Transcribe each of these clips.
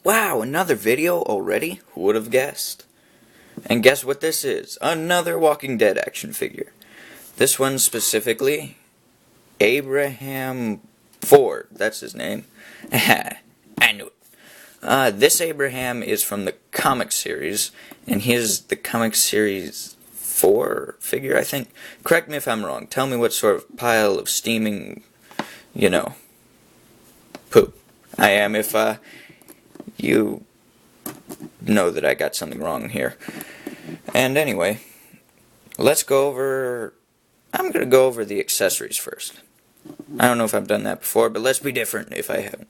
Wow, another video already? Who would have guessed? And guess what this is? Another Walking Dead action figure. This one specifically, Abraham Ford, that's his name. I knew it. This Abraham is from the comic series, and he is the comic series 4 figure, I think. Correct me if I'm wrong. Tell me what sort of pile of steaming, poop I am if you know that I got something wrong here. And anyway, I'm going to go over the accessories first. I don't know if I've done that before, but let's be different if I haven't.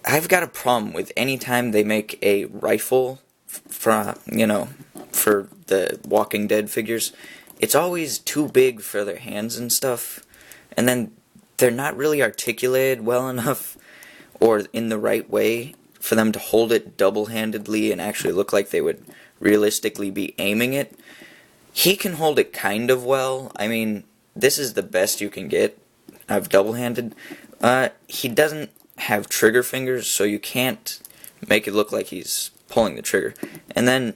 I've got a problem with any time they make a rifle for the Walking Dead figures. It's always too big for their hands and stuff, and then they're not really articulated well enough or in the right way for them to hold it double-handedly and actually look like they would realistically be aiming it. He can hold it kind of well. I mean, this is the best you can get of double-handed. He doesn't have trigger fingers, so you can't make it look like he's pulling the trigger. And then,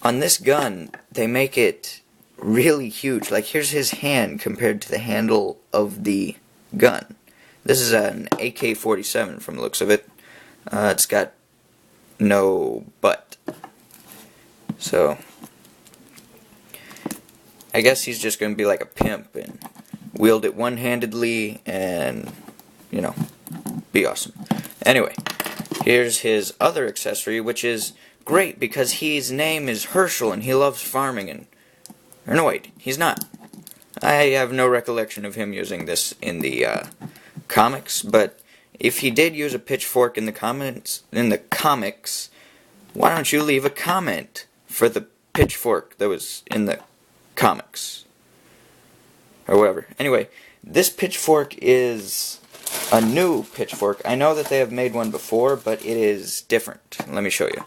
on this gun, they make it really huge. Like, here's his hand compared to the handle of the gun. This is an AK-47 from the looks of it. It's got no butt. So, I guess he's just going to be like a pimp and wield it one-handedly and, be awesome. Anyway, here's his other accessory, which is great because his name is Herschel and he loves farming and... Or no, wait, he's not. I have no recollection of him using this in the comics, but if he did use a pitchfork in the comics, why don't you leave a comment for the pitchfork that was in the comics? Or whatever. Anyway, this pitchfork is a new pitchfork. I know that they have made one before, but it is different. Let me show you.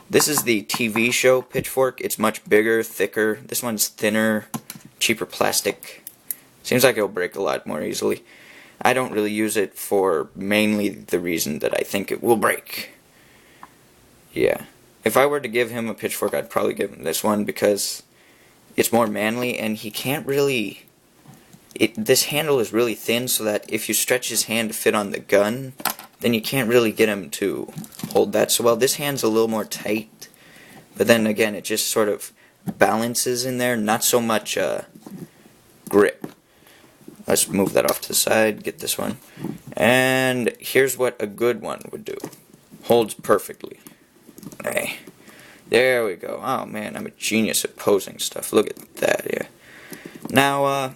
This is the TV show pitchfork. It's much bigger, thicker. This one's thinner, cheaper plastic. Seems like it'll break a lot more easily. I don't really use it for mainly the reason that I think it will break. Yeah. If I were to give him a pitchfork, I'd probably give him this one because it's more manly and he can't really... This handle is really thin so that if you stretch his hand to fit on the gun, then you can't really get him to hold that so well. This hand's a little more tight, but then again, it just sort of balances in there, not so much grip. Let's move that off to the side, get this one. And here's what a good one would do. Holds perfectly. Hey, there we go. Oh man, I'm a genius at posing stuff. Look at that, yeah. Now,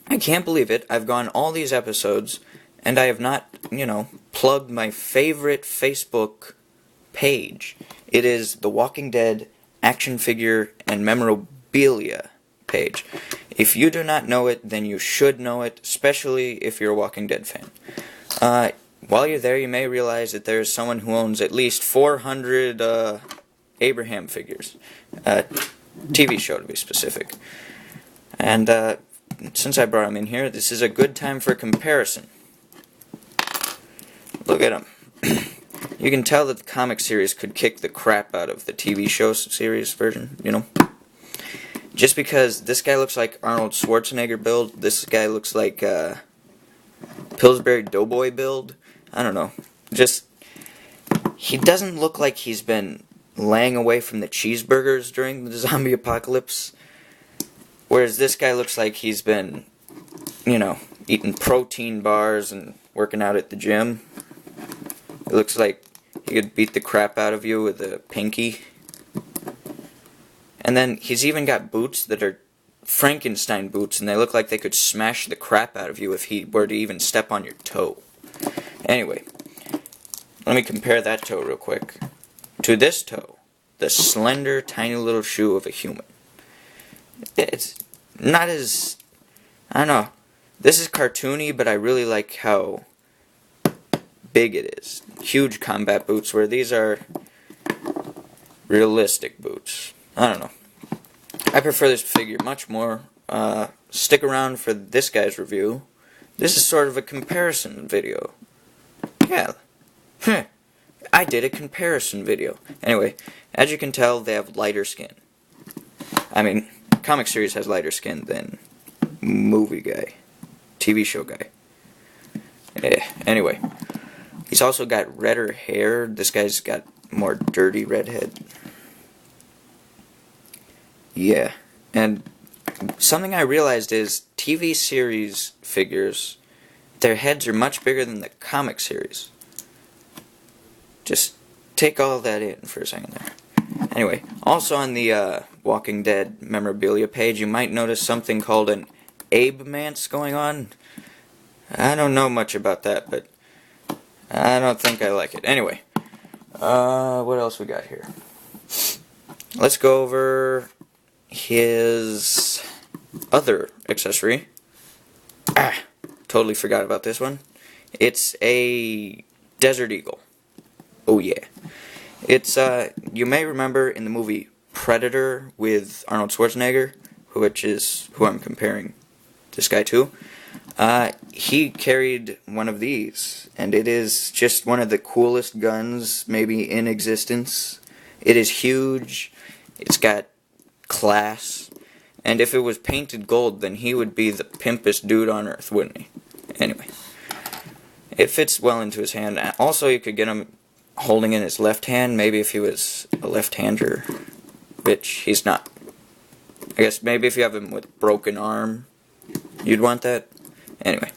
I can't believe it. I've gone all these episodes, and I have not, plugged my favorite Facebook page. It is the Walking Dead action figure and memorabilia page. If you do not know it, then you should know it, especially if you're a Walking Dead fan. While you're there, you may realize that there's someone who owns at least 400 Abraham figures. TV show, to be specific. And, since I brought him in here, this is a good time for comparison. Look at him. You can tell that the comic series could kick the crap out of the TV show series version, Just because this guy looks like Arnold Schwarzenegger build, this guy looks like Pillsbury Doughboy build. I don't know. He doesn't look like he's been laying away from the cheeseburgers during the zombie apocalypse. Whereas this guy looks like he's been, eating protein bars and working out at the gym. It looks like he could beat the crap out of you with a pinky. And then he's even got boots that are Frankenstein boots, and they look like they could smash the crap out of you if he were to even step on your toe. Anyway, let me compare that toe real quick to this toe, the slender, tiny little shoe of a human. It's not as... I don't know. This is cartoony, but I really like how big it is. Huge combat boots, where these are realistic boots. I don't know. I prefer this figure much more. Stick around for this guy's review. This is sort of a comparison video. Yeah. I did a comparison video. Anyway, as you can tell, they have lighter skin. I mean, comic series has lighter skin than movie guy, TV show guy. Anyway, he's also got redder hair. This guy's got more dirty redhead. Yeah, and something I realized is TV series figures, their heads are much bigger than the comic series. Just take all that in for a second there. Anyway, also on the Walking Dead memorabilia page, you might notice something called an Abe-mance going on. I don't know much about that, but I don't think I like it. Anyway, what else we got here? Let's go over his other accessory. Totally forgot about this one. It's a Desert Eagle. Oh yeah. It's, you may remember in the movie Predator with Arnold Schwarzenegger, which is who I'm comparing this guy to. He carried one of these, and it is just one of the coolest guns maybe in existence. It is huge, it's got class, and if it was painted gold, then he would be the pimpest dude on earth, wouldn't he? Anyway, it fits well into his hand. Also, you could get him holding in his left hand, maybe if he was a left-hander, which he's not. I guess maybe if you have him with a broken arm, you'd want that. Anyway.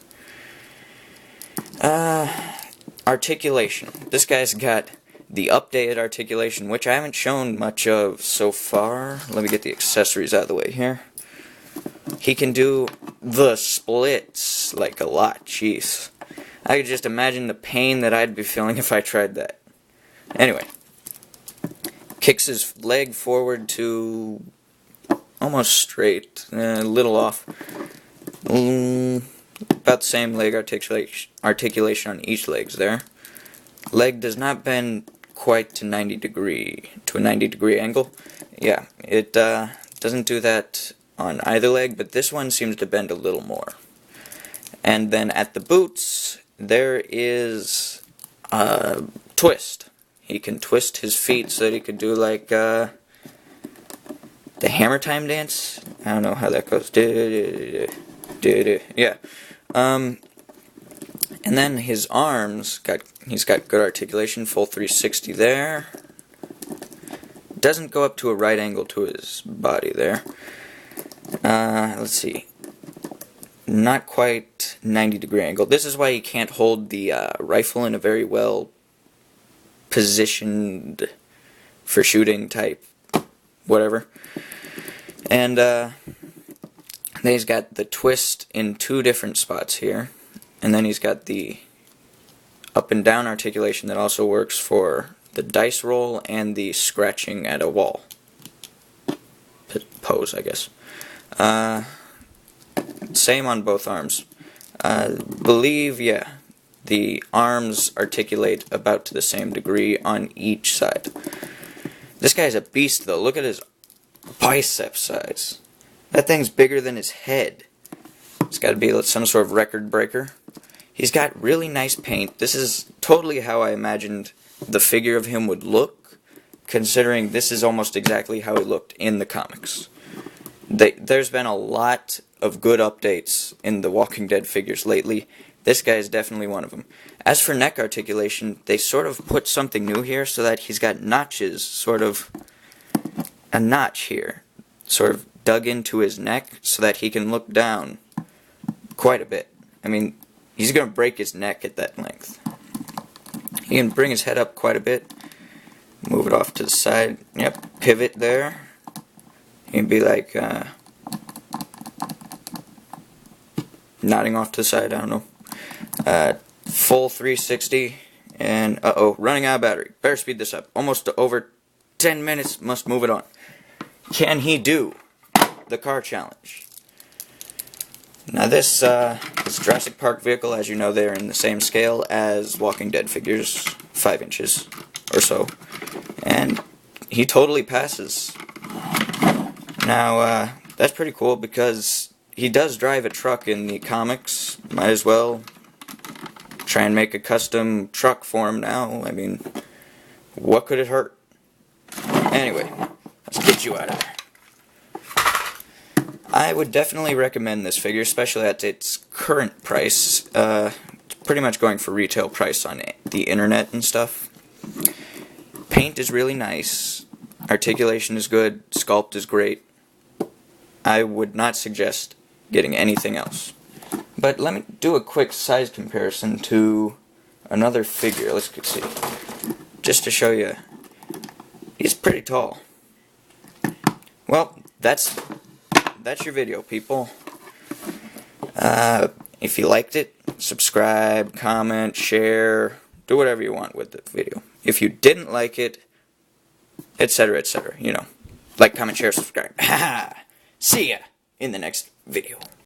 Articulation. This guy's got the updated articulation, which I haven't shown much of so far. Let me get the accessories out of the way here. He can do the splits like a lot, jeez. I could just imagine the pain that I'd be feeling if I tried that. Anyway. Kicks his leg forward to almost straight, a little off. About the same leg articulation on each leg there. Leg does not bend quite to a 90 degree angle. Yeah, it doesn't do that on either leg, but this one seems to bend a little more. And then at the boots, there is a twist. He can twist his feet so that he could do like the Hammer Time dance. I don't know how that goes. Yeah. And then his arms, he's got good articulation, full 360 there. Doesn't go up to a right angle to his body there. Let's see. Not quite 90 degree angle. This is why he can't hold the rifle in a very well positioned for shooting type whatever. And then he's got the twist in two different spots here. And then he's got the up and down articulation that also works for the dice roll and the scratching at a wall pose, I guess. Same on both arms. Believe, yeah, the arms articulate about to the same degree on each side. This guy's a beast, though. Look at his bicep size. That thing's bigger than his head. It's got to be some sort of record breaker. He's got really nice paint. This is totally how I imagined the figure of him would look, considering this is almost exactly how he looked in the comics. There's been a lot of good updates in the Walking Dead figures lately. This guy is definitely one of them. As for neck articulation, they sort of put something new here so that he's got notches, sort of a notch here, sort of dug into his neck so that he can look down quite a bit. I mean, he's going to break his neck at that length. He can bring his head up quite a bit, move it off to the side, yep, pivot there. He can be like, nodding off to the side, I don't know. Full 360, and running out of battery. Better speed this up. Almost over 10 minutes, must move it on. Can he do the car challenge? Now this Jurassic Park vehicle, as you know, they're in the same scale as Walking Dead figures, 5 inches or so. And he totally passes. Now, that's pretty cool because he does drive a truck in the comics. Might as well try and make a custom truck for him now. I mean, What could it hurt? Anyway, let's get you out of there. I would definitely recommend this figure, especially at its current price. Pretty much going for retail price on the internet and stuff. Paint is really nice. Articulation is good. Sculpt is great. I would not suggest getting anything else. But let me do a quick size comparison to another figure. Let's see. Just to show you. He's pretty tall. Well, that's your video, people. If you liked it, subscribe, comment, share, do whatever you want with the video. If you didn't like it, etc., etc., you know. Like, comment, share, subscribe. See ya in the next video.